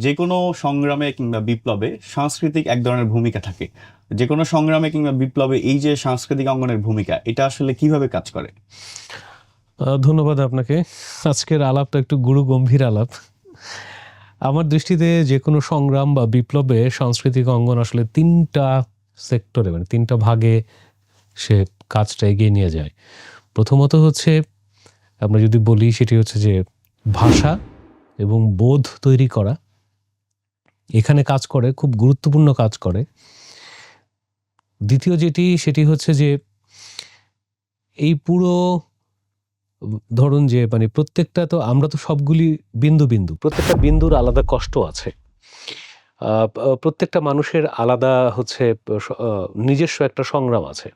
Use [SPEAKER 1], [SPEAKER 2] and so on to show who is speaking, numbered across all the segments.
[SPEAKER 1] যে কোনো সংগ্রামে কিংবা বিপ্লবে সাংস্কৃতিক এক ধরনের ভূমিকা থাকে। যে কোনো সংগ্রামে কিংবা বিপ্লবে এই যে সাংস্কৃতিক অঙ্গনের ভূমিকা, এটা আসলে কিভাবে কাজ করে?
[SPEAKER 2] ধন্যবাদ আপনাকে। আজকের আলাপটা একটু গুরু গম্ভীর আলাপ। আমার দৃষ্টিতে যে কোনো সংগ্রাম বা বিপ্লবে সাংস্কৃতিক অঙ্গন আসলে ৩টা সেক্টরে, মানে ৩টা ভাগে সে কাজটা এগিয়ে নিয়ে যায়। প্রথমত হচ্ছে, আমরা যদি বলি, সেটি হচ্ছে যে ভাষা এবং বোধ তৈরি করা এখানে কাজ করে, খুব গুরুত্বপূর্ণ কাজ করে। দ্বিতীয় সেটি হচ্ছে যে এই পুরো, ধরুন যে মানে প্রত্যেকটা, তো আমরা তো সবগুলি বিন্দু বিন্দু, প্রত্যেকটা বিন্দুর আলাদা কষ্ট আছে। প্রত্যেকটা মানুষের আলাদা হচ্ছে নিজস্ব একটা সংগ্রাম আছে।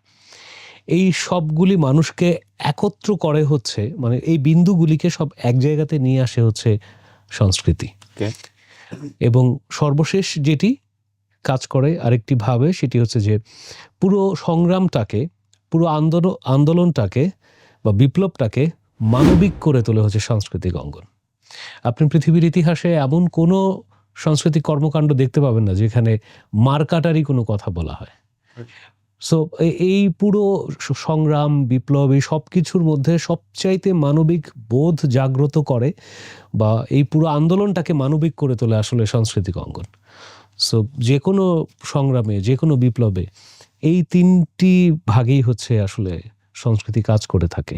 [SPEAKER 2] এই সবগুলি মানুষকে একত্র করে হচ্ছে, মানে এই বিন্দুগুলিকে সব এক জায়গাতে নিয়ে আসে হচ্ছে সংস্কৃতি। এবং সর্বশেষ যেটি কাজ করে আরেকটি ভাবে, সেটি হচ্ছে যে পুরো সংগ্রামটাকে, পুরো আন্দোলনটাকে বা বিপ্লবটাকে মানবিক করে তোলে হচ্ছে সাংস্কৃতিক অঙ্গন। আপনি পৃথিবীর ইতিহাসে এমন কোনো সাংস্কৃতিক কর্মকাণ্ড দেখতে পাবেন না যেখানে মারকাটারি কোনো কথা বলা হয়। সো এই পুরো সংগ্রাম, বিপ্লব, এই সব কিছুর মধ্যে সবচাইতে মানবিক বোধ জাগ্রত করে বা এই পুরো আন্দোলনটাকে মানবিক করে তোলে আসলে সাংস্কৃতিক অঙ্গন। সো যে কোনো সংগ্রামে, যে কোনো বিপ্লবে এই ৩টি ভাগেই হচ্ছে আসলে সংস্কৃতি কাজ করে থাকে।